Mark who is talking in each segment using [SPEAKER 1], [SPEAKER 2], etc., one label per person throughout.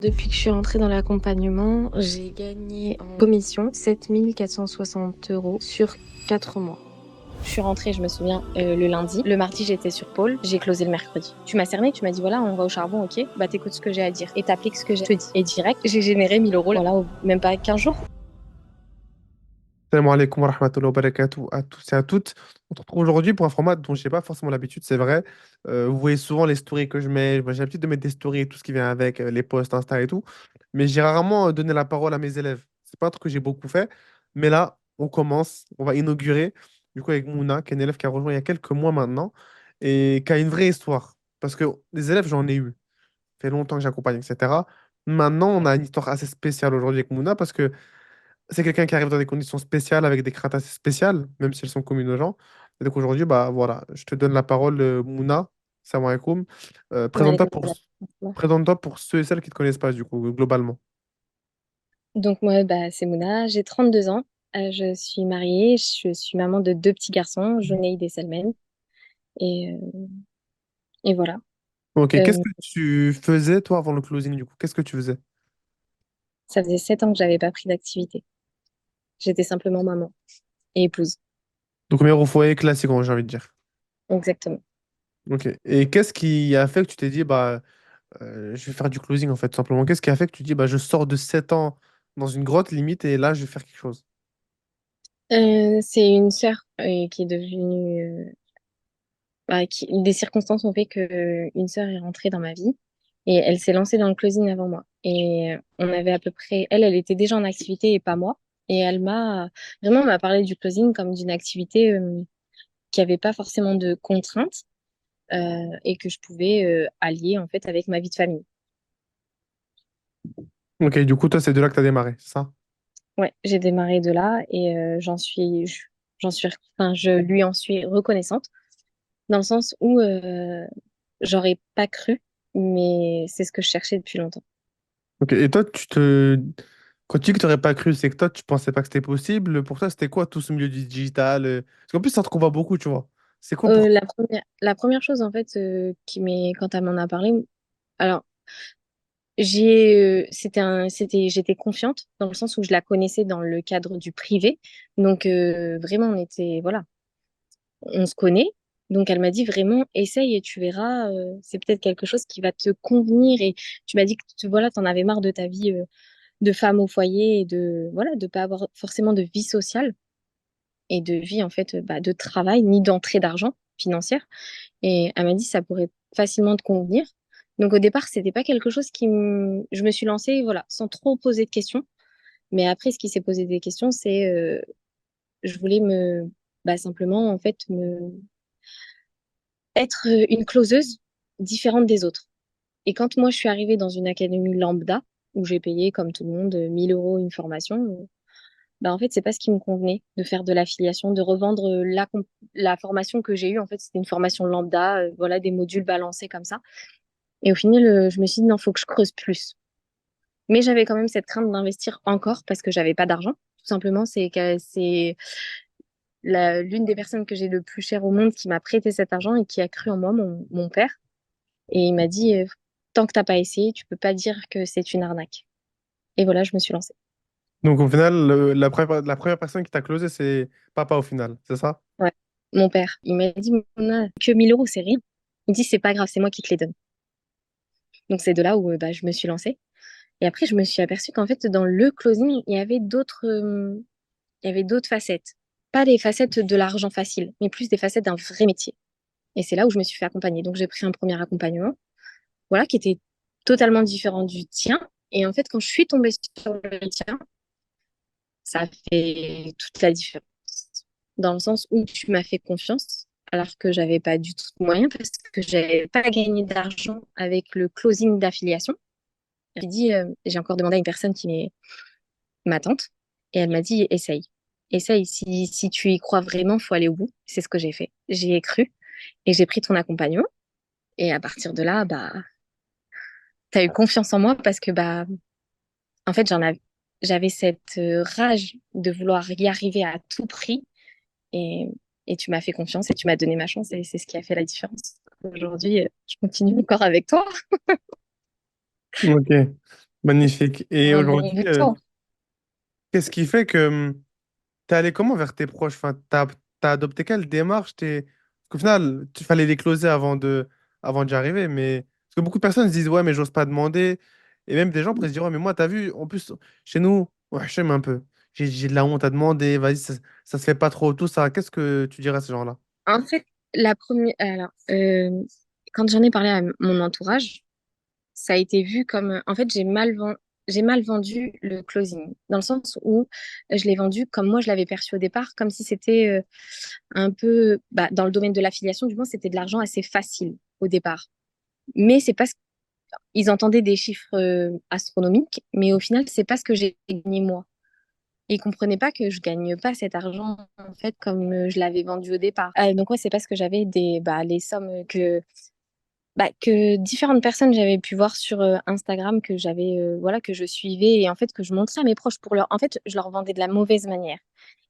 [SPEAKER 1] Depuis que je suis rentrée dans l'accompagnement, j'ai gagné en commission 7 460 € sur 4 mois. Je suis rentrée, je me souviens, le lundi. Le mardi, j'étais sur pôle. J'ai closé le mercredi. Tu m'as cerné, tu m'as dit voilà, on va au charbon, ok. Bah t'écoutes ce que j'ai à dire et t'appliques ce que je te dis. Et direct, j'ai généré 1 000 € voilà, même pas 15 jours.
[SPEAKER 2] Salam alaikum wa rahmatullahi wa barakatuh à tous et à toutes. On se retrouve aujourd'hui pour un format dont je n'ai pas forcément l'habitude, c'est vrai. Vous voyez souvent les stories que je mets. Moi, j'ai l'habitude de mettre des stories et tout ce qui vient avec, les posts Insta et tout. Mais j'ai rarement donné la parole à mes élèves. C'est pas un truc que j'ai beaucoup fait. Mais là, on commence. On va inaugurer, du coup, avec Mouna, qui est une élève qui a rejoint il y a quelques mois maintenant et qui a une vraie histoire. Parce que les élèves, j'en ai eu. Ça fait longtemps que j'accompagne, etc. Maintenant, on a une histoire assez spéciale aujourd'hui avec Mouna parce que c'est quelqu'un qui arrive dans des conditions spéciales, avec des craintes assez spéciales, même si elles sont communes aux gens. Et donc aujourd'hui, bah voilà, je te donne la parole, Mouna. Salam alaikum.
[SPEAKER 1] Allez,
[SPEAKER 2] Présente-toi présente-toi pour ceux et celles qui ne te connaissent pas, du coup, globalement.
[SPEAKER 1] donc moi, bah, c'est Mouna, j'ai 32 ans. Je suis mariée, je suis maman de 2 petits garçons, Junaïd et Salmen. Et, euh, et voilà.
[SPEAKER 2] Ok, qu'est-ce
[SPEAKER 1] Euh,
[SPEAKER 2] que tu faisais, toi, avant le closing, du coup? Qu'est-ce que tu faisais?
[SPEAKER 1] Ça faisait 7 ans que j'avais pas pris d'activité. J'étais simplement maman et épouse.
[SPEAKER 2] Donc, mère au foyer classique, j'ai envie de dire.
[SPEAKER 1] Exactement.
[SPEAKER 2] Ok. Et qu'est-ce qui a fait que tu t'es dit, bah, je vais faire du closing, en fait, tout simplement? Qu'est-ce qui a fait que tu dis, bah, je sors de 7 ans dans une grotte, limite, et là, je vais faire quelque chose?
[SPEAKER 1] C'est une sœur qui est devenue... des circonstances ont fait que une sœur est rentrée dans ma vie et elle s'est lancée dans le closing avant moi. Et on avait à peu près... Elle était déjà en activité et pas moi. Et elle m'a parlé du closing comme d'une activité qui avait pas forcément de contraintes et que je pouvais allier en fait avec ma vie de famille.
[SPEAKER 2] Ok, du coup, toi, c'est de là que tu as démarré, c'est ça?
[SPEAKER 1] Ouais, j'ai démarré de là et enfin, je lui en suis reconnaissante dans le sens où j'aurais pas cru, mais c'est ce que je cherchais depuis longtemps.
[SPEAKER 2] Ok, et toi, quand tu dis que tu n'aurais pas cru, c'est que toi, tu pensais pas que c'était possible. Pour toi, c'était quoi tout ce milieu du digital? Parce qu'en plus, ça te qu'on voit beaucoup, tu vois. C'est quoi pour toi?
[SPEAKER 1] La première chose en fait quand elle m'en a parlé, alors j'étais confiante dans le sens où je la connaissais dans le cadre du privé, donc vraiment voilà, on se connaît. Donc elle m'a dit vraiment essaye et tu verras, c'est peut-être quelque chose qui va te convenir. Et tu m'as dit que voilà, t'en avais marre de ta vie de femme au foyer et de voilà, de pas avoir forcément de vie sociale et de vie en fait de travail ni d'entrée d'argent financière. Et elle m'a dit ça pourrait facilement te convenir. Donc au départ, c'était pas quelque chose je me suis lancée voilà, sans trop poser de questions. Mais après, ce qui s'est posé des questions, c'est je voulais simplement en fait me être une closeuse différente des autres. Et quand moi je suis arrivée dans une académie lambda où j'ai payé comme tout le monde 1 000 € une formation, en fait c'est pas ce qui me convenait de faire de l'affiliation, de revendre la formation que j'ai eue. En fait c'était une formation lambda, voilà des modules balancés comme ça. Et au final je me suis dit non, faut que je creuse plus. Mais j'avais quand même cette crainte d'investir encore parce que j'avais pas d'argent. Tout simplement, c'est que c'est l'une des personnes que j'ai le plus cher au monde qui m'a prêté cet argent et qui a cru en moi, mon père. Et il m'a dit, tant que t'as pas essayé, tu peux pas dire que c'est une arnaque. Et voilà, je me suis lancée.
[SPEAKER 2] Donc, au final, la première personne qui t'a closé, c'est papa, au final, c'est ça?
[SPEAKER 1] Ouais. Mon père, il m'a dit, Mona, que 1 000 €, c'est rien. Il dit, c'est pas grave, c'est moi qui te les donne. Donc c'est de là où je me suis lancée. Et après, je me suis aperçue qu'en fait, dans le closing, il y avait d'autres facettes. Pas les facettes de l'argent facile, mais plus des facettes d'un vrai métier. Et c'est là où je me suis fait accompagner. Donc j'ai pris un premier accompagnement, voilà, qui était totalement différent du tien. Et en fait, quand je suis tombée sur le tien, ça a fait toute la différence. Dans le sens où tu m'as fait confiance, alors que j'avais pas du tout de moyens parce que j'avais pas gagné d'argent avec le closing d'affiliation. J'ai encore demandé à une personne qui est ma tante, et elle m'a dit, essaye. Essaye, si tu y crois vraiment, faut aller au bout. C'est ce que j'ai fait. J'y ai cru et j'ai pris ton accompagnement. Et à partir de là, t'as eu confiance en moi parce que, en fait, j'avais cette rage de vouloir y arriver à tout prix. Et, et tu m'as fait confiance et tu m'as donné ma chance et c'est ce qui a fait la différence. Aujourd'hui, je continue encore avec toi.
[SPEAKER 2] Ok. Magnifique. Et
[SPEAKER 1] Un bon
[SPEAKER 2] aujourd'hui,
[SPEAKER 1] bout de temps.
[SPEAKER 2] qu'est-ce qui fait que t'es allé comment vers tes proches? Enfin, t'as adopté quelle démarche? Parce qu'au final, il fallait les closer avant d'y arriver. Mais parce que beaucoup de personnes se disent, ouais, mais j'ose pas demander. Et même des gens pourraient se dire, ouais, mais moi, t'as vu, en plus, chez nous, ouais, je t'aime un peu. J'ai de la honte à demander, vas-y, ça se fait pas trop, tout ça. Qu'est-ce que tu dirais à ces gens-là?
[SPEAKER 1] En fait, la première, alors, quand j'en ai parlé à mon entourage, ça a été vu comme, en fait, j'ai mal vendu le closing, dans le sens où je l'ai vendu comme moi je l'avais perçu au départ, comme si c'était un peu, bah, dans le domaine de l'affiliation, du moins, c'était de l'argent assez facile au départ. Mais c'est parce qu'ils entendaient des chiffres astronomiques, mais au final, c'est pas ce que j'ai gagné moi. Et ils comprenaient pas que je gagne pas cet argent en fait comme je l'avais vendu au départ. Donc ouais, c'est parce que j'avais des bah, les sommes que différentes personnes j'avais pu voir sur Instagram que j'avais voilà que je suivais et en fait que je montrais à mes proches pour leur en fait je leur vendais de la mauvaise manière.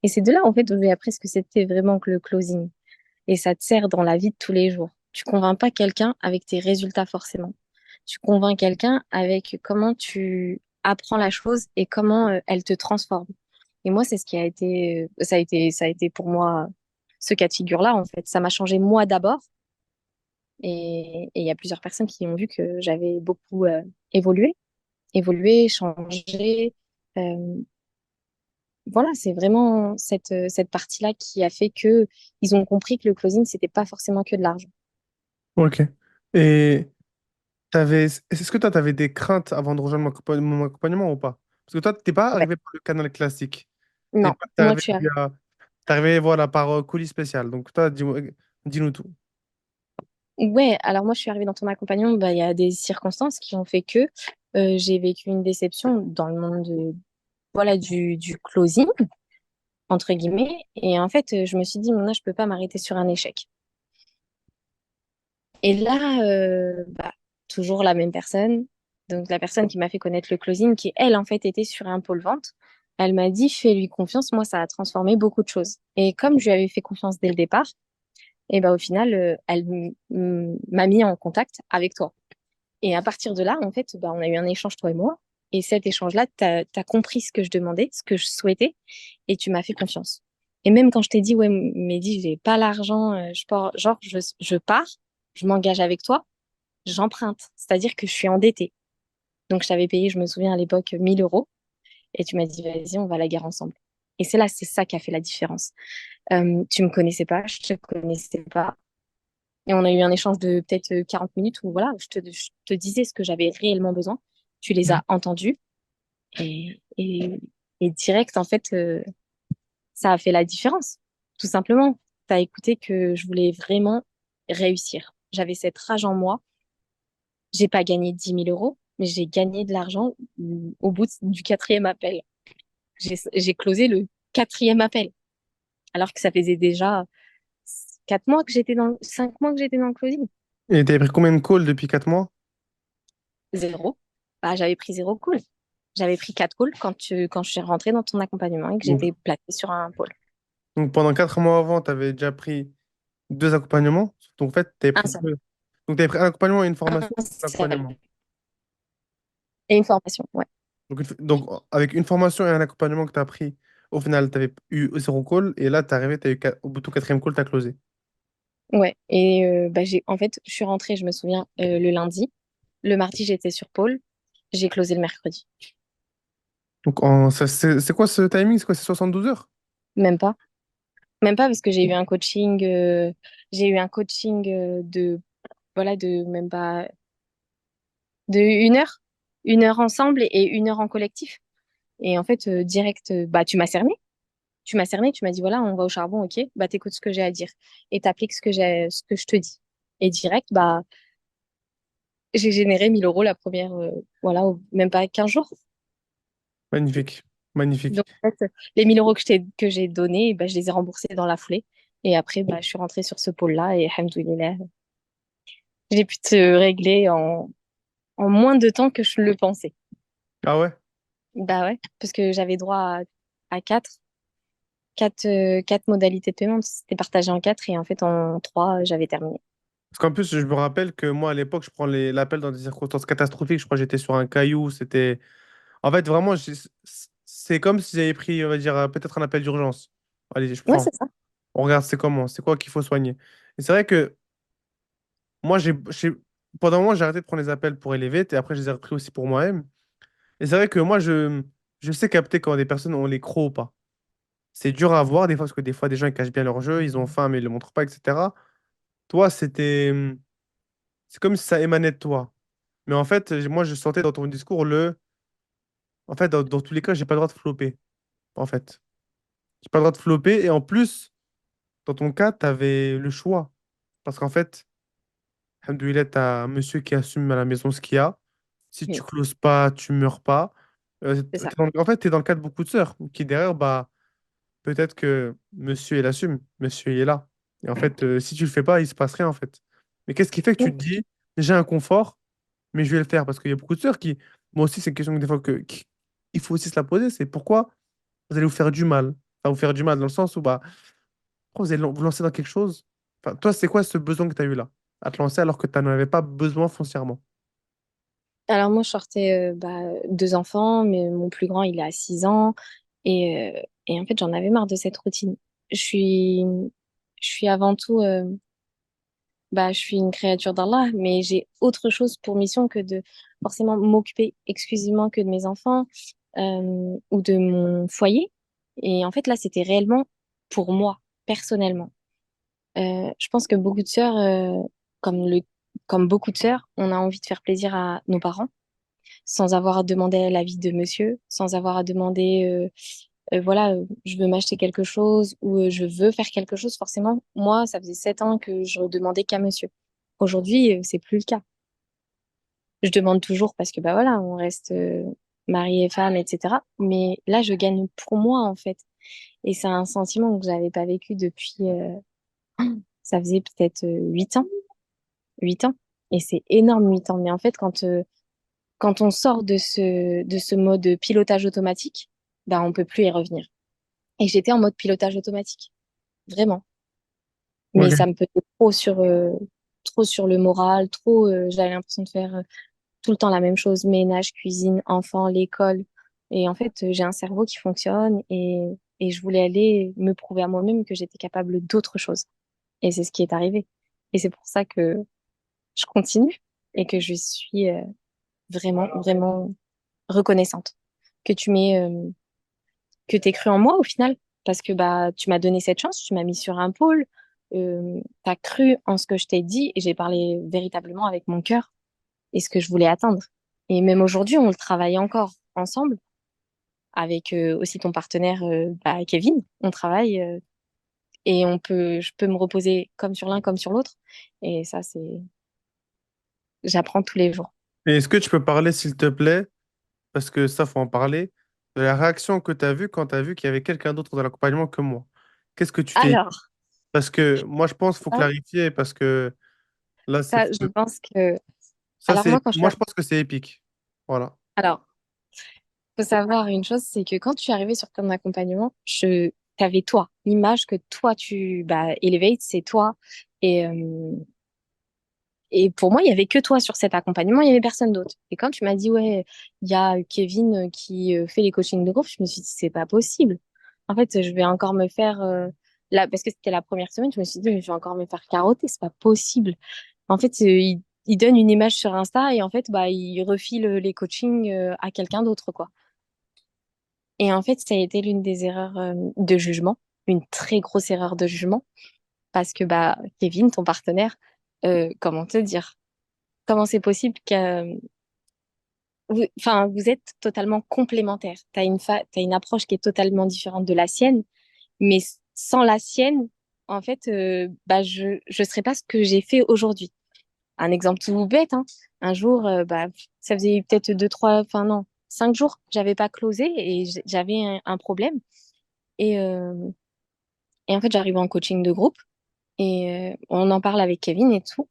[SPEAKER 1] Et c'est de là en fait où j'ai appris ce que c'était vraiment que le closing. Et ça te sert dans la vie de tous les jours. Tu convaincs pas quelqu'un avec tes résultats forcément. Tu convaincs quelqu'un avec comment tu apprends la chose et comment elle te transforme. Et moi, c'est ce qui a été, ça a été pour moi ce cas de figure-là, en fait. Ça m'a changé moi d'abord. Et il y a plusieurs personnes qui ont vu que j'avais beaucoup évolué, changé. Euh, voilà, c'est vraiment cette partie-là qui a fait que ils ont compris que le closing, c'était pas forcément que de l'argent.
[SPEAKER 2] Ok. Et est-ce que toi, tu avais des craintes avant de rejoindre mon accompagnement ou pas? Parce que toi, t'es pas
[SPEAKER 1] Ouais.
[SPEAKER 2] arrivé par le canal classique.
[SPEAKER 1] Non,
[SPEAKER 2] T'es
[SPEAKER 1] moi,
[SPEAKER 2] arrivé
[SPEAKER 1] tu arrives.
[SPEAKER 2] t'es arrivé, voilà, par colis spécial. Donc toi, dis-nous tout.
[SPEAKER 1] Ouais, alors moi, je suis arrivée dans ton accompagnement, bah, il y a des circonstances qui ont fait que j'ai vécu une déception dans le monde voilà, du closing, entre guillemets. Et en fait, je me suis dit, non, je peux pas m'arrêter sur un échec. Et là, bah, toujours la même personne, donc la personne qui m'a fait connaître le closing, qui elle, en fait, était sur un pôle vente, elle m'a dit, fais-lui confiance, moi, ça a transformé beaucoup de choses. Et comme je lui avais fait confiance dès le départ, et ben au final, m'a mis en contact avec toi. Et à partir de là, en fait, bah, on a eu un échange, toi et moi. Et cet échange-là, tu as compris ce que je demandais, ce que je souhaitais, et tu m'as fait confiance. Et même quand je t'ai dit, ouais, Mehdi, j'ai pas l'argent, genre, je pars, je m'engage avec toi, j'emprunte. C'est-à-dire que je suis endettée. Donc, je t'avais payé, je me souviens à l'époque, 1 000 euros. Et tu m'as dit, vas-y, on va la guerre ensemble. Et c'est là, c'est ça qui a fait la différence. Tu me connaissais pas, je te connaissais pas. Et on a eu un échange de peut-être 40 minutes où voilà, je te disais ce que j'avais réellement besoin. Tu les
[SPEAKER 2] Mhm.
[SPEAKER 1] as entendus et, et, et direct, en fait, ça a fait la différence. Tout simplement, tu as écouté que je voulais vraiment réussir. J'avais cette rage en moi. J'ai pas gagné 10 000 euros, mais j'ai gagné de l'argent au bout du quatrième appel. J'ai closé le quatrième appel, alors que ça faisait déjà 5 mois que j'étais dans le closing.
[SPEAKER 2] Et t'avais pris combien de calls depuis 4 mois?
[SPEAKER 1] Zéro. Bah, j'avais pris zéro call. J'avais pris 4 calls quand je suis rentrée dans ton accompagnement et que
[SPEAKER 2] Donc,
[SPEAKER 1] j'étais placée sur un pôle.
[SPEAKER 2] donc pendant 4 mois avant, tu avais déjà pris 2 accompagnements. Donc en fait, tu avais
[SPEAKER 1] Un
[SPEAKER 2] pris
[SPEAKER 1] seul.
[SPEAKER 2] deux. Donc tu avais pris un accompagnement et une
[SPEAKER 1] Un
[SPEAKER 2] formation. Un
[SPEAKER 1] seul.
[SPEAKER 2] accompagnement.
[SPEAKER 1] Et une formation, ouais.
[SPEAKER 2] Donc, avec une formation et un accompagnement que tu as pris, au final, tu avais eu 0 call. Et là, tu es arrivé, au bout du quatrième call, tu as closé.
[SPEAKER 1] Ouais. Et bah, en fait, je suis rentrée, je me souviens, le lundi. Le mardi, j'étais sur pôle. J'ai closé le mercredi.
[SPEAKER 2] Donc c'est quoi ce timing? C'est quoi? C'est 72 heures?
[SPEAKER 1] Même pas. Même pas parce que j'ai eu un coaching voilà, de même pas, de 1 heure. 1 heure ensemble et 1 heure en collectif. Et en fait, direct, bah, tu m'as cerné. Tu m'as cerné, tu m'as dit, voilà, on va au charbon, ok, bah, t'écoutes ce que j'ai à dire et t'appliques ce que je te dis. Et direct, bah, j'ai généré 1 000 euros la première, voilà, même pas 15 jours.
[SPEAKER 2] Magnifique. Magnifique.
[SPEAKER 1] Donc, en fait, les 1 000 euros que j'ai donnés, bah, je les ai remboursés dans la foulée. Et après, bah, je suis rentrée sur ce pôle-là et, alhamdoulilah, j'ai pu te régler en moins de temps que je le pensais.
[SPEAKER 2] Ah ouais?
[SPEAKER 1] Bah ouais, parce que j'avais droit à quatre modalités de paiement. C'était partagé en quatre et en fait, en trois, j'avais terminé.
[SPEAKER 2] Parce qu'en plus, je me rappelle que moi, à l'époque, je prends l'appel dans des circonstances catastrophiques. Je crois que j'étais sur un caillou. C'était. En fait, vraiment, c'est comme si j'avais pris, on va dire, peut-être un appel d'urgence. Allez, je
[SPEAKER 1] Ouais,
[SPEAKER 2] prends.
[SPEAKER 1] c'est ça.
[SPEAKER 2] On regarde c'est comment, c'est quoi qu'il faut soigner. Et c'est vrai que moi, pendant un moment, j'ai arrêté de prendre les appels pour élever, et après, je les ai repris aussi pour moi-même. Et c'est vrai que moi, je sais capter quand des personnes ont les crocs ou pas. C'est dur à voir des fois, parce que des fois, des gens, ils cachent bien leur jeu, ils ont faim, mais ils le montrent pas, etc. Toi, c'est comme si ça émanait de toi. Mais en fait, moi, je sentais dans ton discours en fait, dans tous les cas, j'ai pas le droit de flopper, en fait. J'ai pas le droit de flopper, et en plus, dans ton cas, tu avais le choix. Parce qu'en fait, alhamdoulilah, t'as un monsieur qui assume à la maison ce qu'il y a. Si tu
[SPEAKER 1] Oui,
[SPEAKER 2] closes pas, tu meurs pas.
[SPEAKER 1] c'est ça.
[SPEAKER 2] En fait, tu es dans le cas de beaucoup de sœurs qui, derrière, bah, peut-être que monsieur, il assume. Monsieur, il est là. Et en fait, si tu le fais pas, il se passe rien, en fait. Mais qu'est-ce qui fait que tu te
[SPEAKER 1] Oui.
[SPEAKER 2] dis, j'ai un confort, mais je vais le faire? Parce qu'il y a beaucoup de sœurs qui, moi aussi, c'est une question que des fois il faut aussi se la poser. C'est pourquoi vous allez vous faire du mal? Enfin, vous faire du mal dans le sens où, bah, pourquoi vous allez vous lancer dans quelque chose? Enfin, toi, c'est quoi ce besoin que tu as eu là? À te lancer alors que tu n'en avais pas besoin foncièrement.
[SPEAKER 1] Alors moi, je sortais deux enfants, mais mon plus grand, il a 6 ans. Et en fait, j'en avais marre de cette routine. Je suis, je suis avant tout, je suis une créature d'Allah, mais j'ai autre chose pour mission que de forcément m'occuper exclusivement que de mes enfants ou de mon foyer. Et en fait, là, c'était réellement pour moi, personnellement. Je pense que beaucoup de sœurs, comme le, comme beaucoup de sœurs, on a envie de faire plaisir à nos parents sans avoir à demander l'avis de monsieur, sans avoir à demander, voilà, je veux m'acheter quelque chose ou je veux faire quelque chose. Forcément, moi, ça faisait 7 ans que je demandais qu'à monsieur. Aujourd'hui, c'est plus le cas. Je demande toujours parce que, bah voilà, on reste mari et femme, etc. Mais là, je gagne pour moi, en fait. Et c'est un sentiment que j'avais pas vécu depuis, ça faisait peut-être 8 ans. 8 ans. Et c'est énorme, 8 ans. Mais en fait, quand on sort de ce mode pilotage automatique, bah, on peut plus y revenir. Et j'étais en mode pilotage automatique, vraiment. Mais ça
[SPEAKER 2] Ok.
[SPEAKER 1] me pesait trop sur le moral, trop, j'avais l'impression de faire tout le temps la même chose, ménage, cuisine, enfant, l'école. Et en fait, j'ai un cerveau qui fonctionne et je voulais aller me prouver à moi-même que j'étais capable d'autre chose. Et c'est ce qui est arrivé. Et c'est pour ça que je continue et que je suis vraiment, vraiment reconnaissante que que t'aies cru en moi au final, parce que bah tu m'as donné cette chance, tu m'as mis sur un pôle, t'as cru en ce que je t'ai dit et j'ai parlé véritablement avec mon cœur et ce que je voulais atteindre. Et même aujourd'hui, on le travaille encore ensemble avec aussi ton partenaire Kevin. On travaille et je peux me reposer comme sur l'un comme sur l'autre. Et ça, j'apprends tous les jours.
[SPEAKER 2] Et est-ce que tu peux parler, s'il te plaît, parce que ça, faut en parler, de la réaction que tu as vue quand tu as vu qu'il y avait quelqu'un d'autre dans l'accompagnement que moi? Qu'est-ce que tu t'es dit?
[SPEAKER 1] Alors,
[SPEAKER 2] Parce que moi, je pense qu'il faut
[SPEAKER 1] ça,
[SPEAKER 2] clarifier, parce que là,
[SPEAKER 1] je pense que,
[SPEAKER 2] ça,
[SPEAKER 1] alors moi, quand je suis,
[SPEAKER 2] moi, je pense que c'est épique. Voilà.
[SPEAKER 1] alors faut savoir une chose, c'est que quand tu es arrivé sur ton accompagnement, t'avais toi, l'image que toi Elevate, c'est toi. Et, euh, et pour moi, il y avait que toi sur cet accompagnement, il y avait personne d'autre. Et quand tu m'as dit, ouais, il y a Kevin qui fait les coachings de groupe, je me suis dit, c'est pas possible. En fait, je vais encore me faire, là, parce que c'était la première semaine, je me suis dit, mais je vais encore me faire carotter, c'est pas possible. En fait, il donne une image sur Insta et en fait, bah, il refile les coachings à quelqu'un d'autre, quoi. Et en fait, ça a été l'une des erreurs de jugement, une très grosse erreur de jugement, parce que bah Kevin, ton partenaire, comment te dire, comment c'est possible que, enfin, vous êtes totalement complémentaires. T'as une approche qui est totalement différente de la sienne, mais sans la sienne, en fait, je serais pas ce que j'ai fait aujourd'hui. Un exemple tout bête, hein. Un jour, ça faisait peut-être 2, 3, enfin non, 5 jours, j'avais pas closé et j'avais un problème. Et, euh, Et en fait, j'arrive en coaching de groupe et on en parle avec Kevin et tout.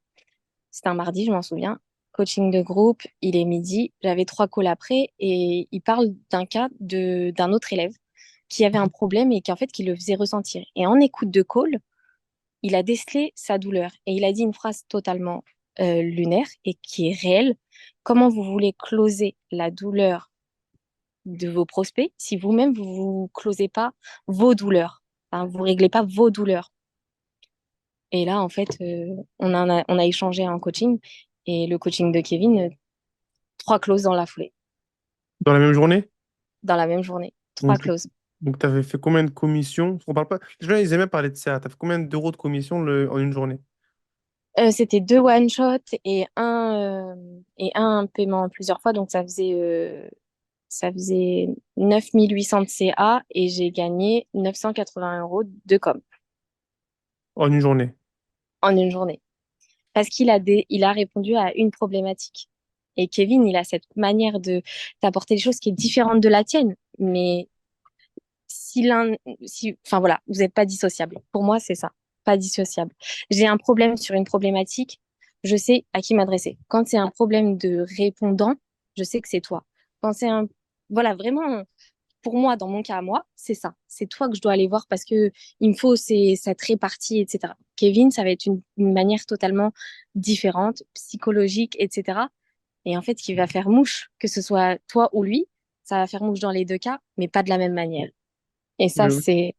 [SPEAKER 1] C'était un mardi, je m'en souviens. Coaching de groupe, il est midi. J'avais 3 calls après et il parle d'un cas d'un autre élève qui avait un problème et qui en fait qui le faisait ressentir. Et en écoute de call, Il a décelé sa douleur et il a dit une phrase totalement lunaire et qui est réelle. Comment vous voulez closer la douleur de vos prospects si vous-même vous closez pas vos douleurs, enfin, vous réglez pas vos douleurs. Et là, en fait, on a échangé en coaching et le coaching de Kevin, trois clauses dans la foulée,
[SPEAKER 2] Dans la même journée?
[SPEAKER 1] dans la même journée, trois
[SPEAKER 2] Donc,
[SPEAKER 1] clauses.
[SPEAKER 2] donc tu avais fait combien de commissions? On parle pas. Les gens, ils aimaient parler de ça. Tu as fait combien d'euros de commission en une journée?
[SPEAKER 1] C'était deux one shot et un paiement plusieurs fois, donc ça faisait 9800 de CA et j'ai gagné 980 € de com
[SPEAKER 2] En une journée.
[SPEAKER 1] en une journée. Parce qu'il a répondu à une problématique. Et Kevin, il a cette manière de t'apporter des choses qui est différente de la tienne. Mais si l'un, enfin voilà, vous n'êtes pas dissociable. Pour moi, c'est ça, pas dissociable. J'ai un problème sur une problématique, je sais à qui m'adresser. Quand c'est un problème de répondant, je sais que c'est toi. Quand c'est voilà, vraiment, pour moi, dans mon cas à moi, c'est ça. C'est toi que je dois aller voir parce que il me faut cette répartie, etc. Kevin, ça va être une manière totalement différente, psychologique, etc. Et en fait, qui va faire mouche, que ce soit toi ou lui, ça va faire mouche dans les deux cas, mais pas de la même manière. Et ça,
[SPEAKER 2] Oui.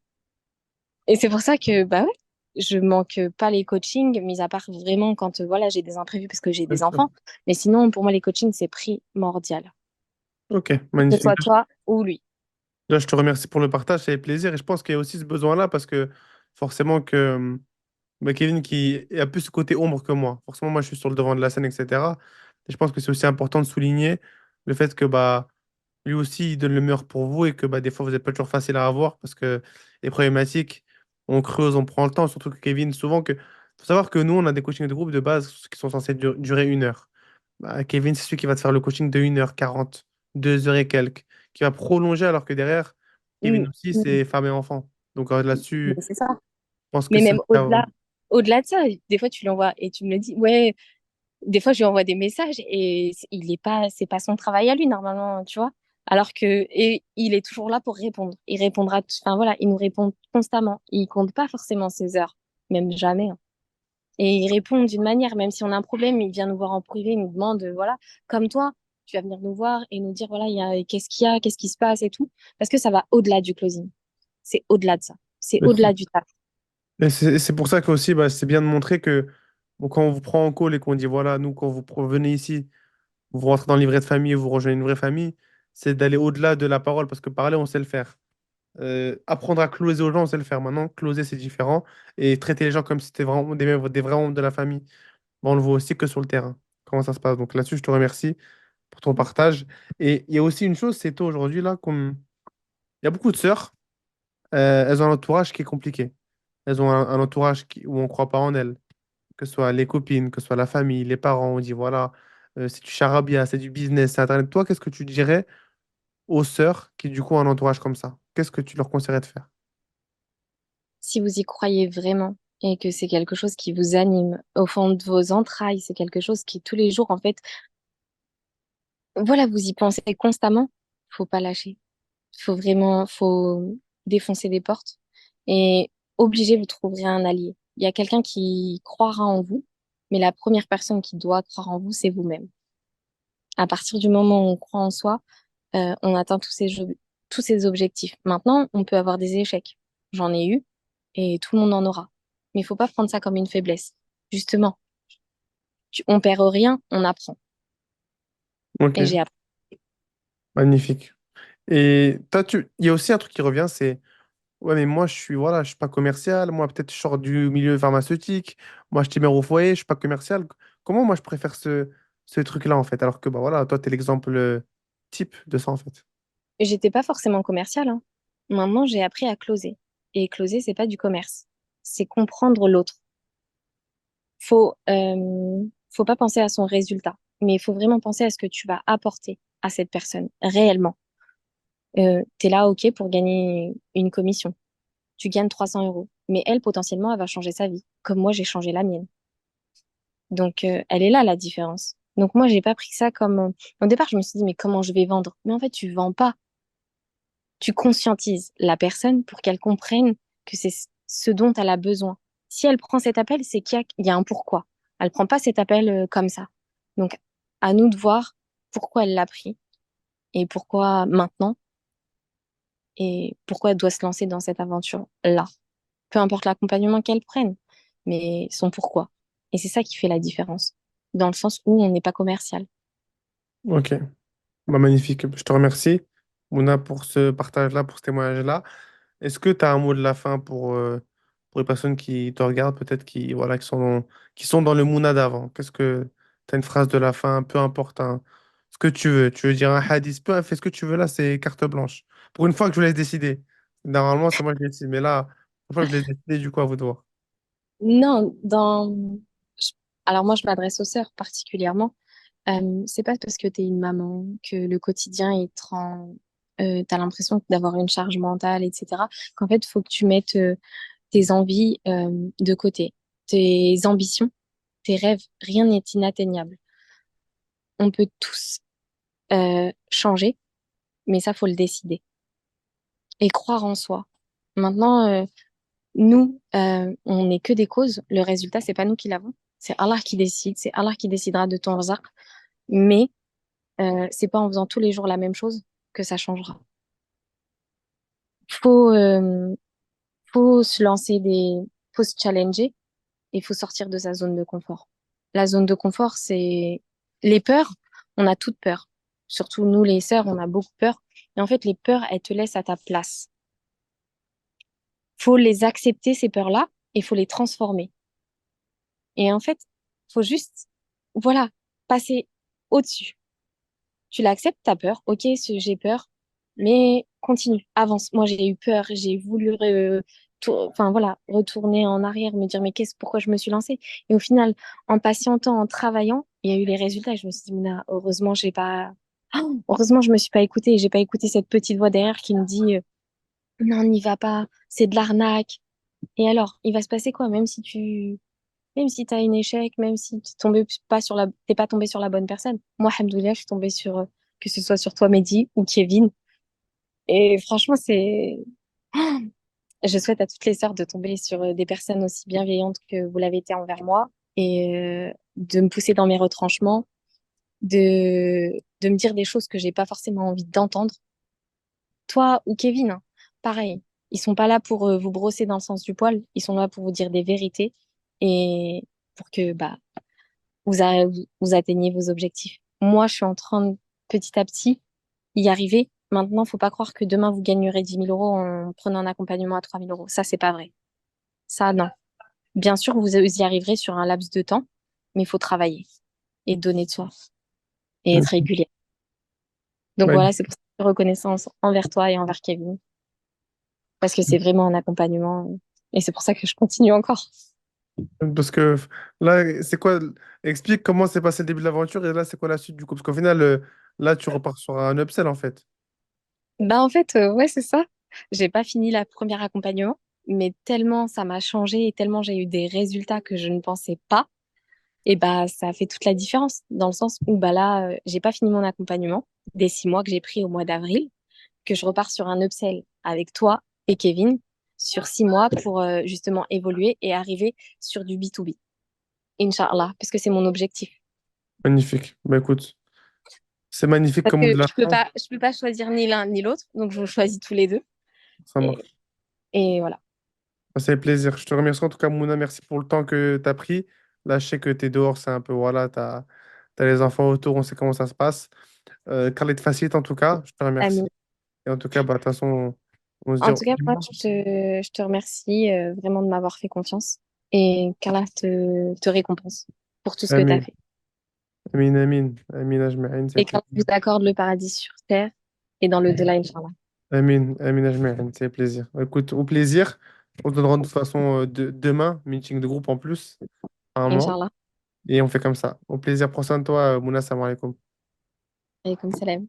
[SPEAKER 1] c'est pour ça que, bah ouais, je manque pas les coachings, mis à part vraiment quand, voilà, j'ai des imprévus parce que j'ai
[SPEAKER 2] Bien
[SPEAKER 1] des
[SPEAKER 2] sûr.
[SPEAKER 1] enfants. Mais sinon, pour moi, les coachings, c'est primordial.
[SPEAKER 2] Ok,
[SPEAKER 1] Que ce
[SPEAKER 2] magnifique.
[SPEAKER 1] soit toi ou lui.
[SPEAKER 2] Déjà, je te remercie pour le partage, ça fait plaisir. Et je pense qu'il y a aussi ce besoin-là parce que forcément que bah, Kevin qui a plus ce côté ombre que moi. Forcément, moi, je suis sur le devant de la scène, etc. Et je pense que c'est aussi important de souligner le fait que bah, lui aussi, il donne le meilleur pour vous et que bah, des fois, vous n'êtes pas toujours facile à avoir parce que les problématiques, on creuse, on prend le temps. Surtout que Kevin, souvent, faut savoir que nous, on a des coachings de groupe de base qui sont censés durer 1 heure. Bah, Kevin, c'est celui qui va te faire le coaching de 1h40, 2 heures et quelques, qui va prolonger alors que derrière, Kevin
[SPEAKER 1] Mm,
[SPEAKER 2] aussi,
[SPEAKER 1] mm,
[SPEAKER 2] c'est femme et enfant. Donc
[SPEAKER 1] mais
[SPEAKER 2] là-dessus, je
[SPEAKER 1] c'est ça.
[SPEAKER 2] pense que
[SPEAKER 1] Mais
[SPEAKER 2] c'est
[SPEAKER 1] même
[SPEAKER 2] aussi
[SPEAKER 1] au-delà de ça, des fois, tu lui envoies et tu me le dis, ouais, des fois, je lui envoie des messages et c'est pas son travail à lui, normalement, tu vois. Alors que, et il est toujours là pour répondre. Il répondra, enfin voilà, il nous répond constamment. Il compte pas forcément ses heures, même jamais, hein. Et il répond d'une manière, même si on a un problème, il vient nous voir en privé, il nous demande, voilà, comme toi, tu vas venir nous voir et nous dire, voilà, qu'est-ce qu'il y a, qu'est-ce qui se passe et tout. Parce que ça va au-delà du closing. C'est au-delà de ça. C'est au-delà du taf.
[SPEAKER 2] Et c'est pour ça que aussi, bah, c'est bien de montrer que bon, quand on vous prend en call et qu'on dit, voilà, nous, quand vous venez ici, vous rentrez dans le livret de famille et vous rejoignez une vraie famille, c'est d'aller au-delà de la parole, parce que parler, on sait le faire. Apprendre à closer aux gens, on sait le faire. Maintenant, closer, c'est différent. Et traiter les gens comme si c'était vraiment des vrais membres de la famille, bah, on le voit aussi que sur le terrain. Comment ça se passe? Donc là-dessus, je te remercie pour ton partage. Et il y a aussi une chose, c'est toi aujourd'hui, là, comme il y a beaucoup de sœurs, elles ont un entourage qui est compliqué. Elles ont un entourage où on ne croit pas en elles, que ce soit les copines, que ce soit la famille, les parents. On dit, voilà, c'est du charabia, c'est du business, c'est Internet. Toi, qu'est-ce que tu dirais aux sœurs qui, du coup, ont un entourage comme ça? Qu'est-ce que tu leur conseillerais de faire?
[SPEAKER 1] Si vous y croyez vraiment et que c'est quelque chose qui vous anime au fond de vos entrailles, c'est quelque chose qui tous les jours, en fait, voilà, vous y pensez constamment, faut pas lâcher. Faut défoncer des portes et obligé, vous trouverez un allié. Il y a quelqu'un qui croira en vous, mais la première personne qui doit croire en vous, c'est vous-même. À partir du moment où on croit en soi, on atteint tous ces objectifs. Maintenant, on peut avoir des échecs. J'en ai eu et tout le monde en aura. Mais il faut pas prendre ça comme une faiblesse. Justement, on perd rien, on apprend.
[SPEAKER 2] Ok,
[SPEAKER 1] Et j'ai appris.
[SPEAKER 2] magnifique. Et toi, il y a aussi un truc qui revient, c'est, ouais, mais moi, voilà, je suis pas commercial. Moi, peut-être, je sors du milieu pharmaceutique. Moi, je suis mère au foyer, je suis pas commercial. Comment moi, je préfère ce truc-là, en fait? Alors que, bah voilà, toi, tu es l'exemple type de ça, en fait.
[SPEAKER 1] J'étais pas forcément commerciale, hein. Maintenant, j'ai appris à closer. Et closer, c'est pas du commerce. C'est comprendre l'autre. Faut pas penser à son résultat, mais il faut vraiment penser à ce que tu vas apporter à cette personne réellement. T'es là, ok, pour gagner une commission. Tu gagnes 300 €. Mais elle, potentiellement, elle va changer sa vie, comme moi, j'ai changé la mienne. Donc, elle est là, la différence. Donc, moi, j'ai pas pris ça comme... Au départ, je me suis dit, mais comment je vais vendre? Mais en fait, tu vends pas. Tu conscientises la personne pour qu'elle comprenne que c'est ce dont elle a besoin. Si elle prend cet appel, c'est qu'il y a un pourquoi. Elle prend pas cet appel comme ça. Donc, à nous de voir pourquoi elle l'a pris et pourquoi maintenant et pourquoi elle doit se lancer dans cette aventure-là. Peu importe l'accompagnement qu'elle prenne, mais son pourquoi. Et c'est ça qui fait la différence, dans le sens où on n'est pas commercial.
[SPEAKER 2] Ok, bah, magnifique. Je te remercie, Mouna, pour ce partage-là, pour ce témoignage-là. Est-ce que tu as un mot de la fin pour les personnes qui te regardent, peut-être qui, voilà, qui sont dans le Mouna d'avant? Qu'est-ce que tu as une phrase de la fin, peu importe, hein, ce que tu veux. Tu veux dire un hadith, fais ce que tu veux là, c'est carte blanche. Pour une fois que je vous laisse décider. Normalement, c'est moi qui décide, mais là, une fois que je laisse décider, du coup, à vous de voir.
[SPEAKER 1] Non, je- alors moi, je m'adresse aux sœurs particulièrement. C'est pas parce que tu es une maman que le quotidien est t'as l'impression d'avoir une charge mentale, etc. Qu'en fait, il faut que tu mettes tes envies de côté, tes ambitions, tes rêves. Rien n'est inatteignable. On peut tous changer, mais ça, faut le décider et croire en soi. Maintenant, nous, on n'est que des causes. Le résultat, c'est pas nous qui l'avons. C'est Allah qui décide. C'est Allah qui décidera de ton razaq. Mais c'est pas en faisant tous les jours la même chose que ça changera. Faut, euh, faut se lancer faut se challenger et il faut sortir de sa zone de confort. La zone de confort, c'est les peurs. On a toutes peur. Surtout nous, les sœurs, on a beaucoup peur. Et en fait, les peurs, elles te laissent à ta place. Faut les accepter, ces peurs-là, et faut les transformer. Et en fait, faut juste, voilà, passer au-dessus. Tu l'acceptes, t'as peur. Ok, j'ai peur, mais continue, avance. Moi, j'ai eu peur, j'ai voulu, enfin voilà, retourner en arrière, me dire mais pourquoi je me suis lancée? Et au final, en patientant, en travaillant, il y a eu les résultats. Je me suis dit, Mona, heureusement, j'ai pas, heureusement, je me suis pas écoutée. J'ai pas écouté cette petite voix derrière qui me dit non, n'y va pas, c'est de l'arnaque. Et alors, il va se passer quoi? Même si tu as un échec, même si t'es pas tombé sur la bonne personne. Moi, alhamdoulilah, je suis tombée que ce soit sur toi, Mehdi, ou Kevin. Et franchement, je souhaite à toutes les sœurs de tomber sur des personnes aussi bienveillantes que vous l'avez été envers moi et de me pousser dans mes retranchements, de me dire des choses que j'ai pas forcément envie d'entendre. Toi ou Kevin, hein, pareil. Ils sont pas là pour vous brosser dans le sens du poil. Ils sont là pour vous dire des vérités et pour que, bah, vous atteignez vos objectifs. Moi, je suis en train de, petit à petit, y arriver. Maintenant, faut pas croire que demain, vous gagnerez 10 000 € en prenant un accompagnement à 3 000 €. Ça, c'est pas vrai. Ça, non. Bien sûr, vous y arriverez sur un laps de temps, mais il faut travailler et donner de soi et être
[SPEAKER 2] Mm.
[SPEAKER 1] régulier. Donc
[SPEAKER 2] Ouais.
[SPEAKER 1] voilà, c'est pour ça que je suis reconnaissance envers toi et envers Kevin, parce que c'est vraiment un accompagnement et c'est pour ça que je continue encore.
[SPEAKER 2] Parce que là, c'est quoi? Explique comment s'est passé le début de l'aventure et là, c'est quoi la suite du coup? Parce qu'au final, là, tu repars sur un upsell en fait.
[SPEAKER 1] Bah en fait, ouais, c'est ça. J'ai pas fini la première accompagnement, mais tellement ça m'a changé et tellement j'ai eu des résultats que je ne pensais pas, et bah ça a fait toute la différence dans le sens où bah là, j'ai pas fini mon accompagnement des 6 mois que j'ai pris au mois d'avril, que je repars sur un upsell avec toi et Kevin sur 6 mois pour justement évoluer et arriver sur du B2B. Inch'Allah, parce que c'est mon objectif.
[SPEAKER 2] Magnifique. Bah écoute, c'est magnifique
[SPEAKER 1] Parce
[SPEAKER 2] comme mot
[SPEAKER 1] que
[SPEAKER 2] de la fin.
[SPEAKER 1] je peux pas choisir ni l'un ni l'autre, donc je choisis tous les deux.
[SPEAKER 2] Ça
[SPEAKER 1] Et,
[SPEAKER 2] marche.
[SPEAKER 1] et voilà.
[SPEAKER 2] Bah, c'est un plaisir. Je te remercie en tout cas, Mouna. Merci pour le temps que tu as pris. Là, je sais que tu es dehors, c'est un peu, voilà, tu as les enfants autour, on sait comment ça se passe. Khaled facilite en tout cas, je te remercie. Et en tout cas, bah, de toute façon, on se dit
[SPEAKER 1] En
[SPEAKER 2] au
[SPEAKER 1] tout cas, moi,
[SPEAKER 2] revoir.
[SPEAKER 1] je te remercie vraiment de m'avoir fait confiance et qu'Allah te récompense pour tout ce que tu as
[SPEAKER 2] Amin,
[SPEAKER 1] fait.
[SPEAKER 2] amin, amin, amin, ajma'in, c'est
[SPEAKER 1] Et qu'Allah
[SPEAKER 2] plaisir.
[SPEAKER 1] vous accorde le paradis sur terre et dans le delà, Inch'Allah.
[SPEAKER 2] Amin, amin, ajma'in, c'est plaisir. Écoute, au plaisir. On se donnera de toute façon demain, meeting de groupe en plus, normalement.
[SPEAKER 1] Inch'Allah.
[SPEAKER 2] Et on fait comme ça. Au plaisir, prends soin de toi, Mouna, salam alaikum.
[SPEAKER 1] Alaykoum salam.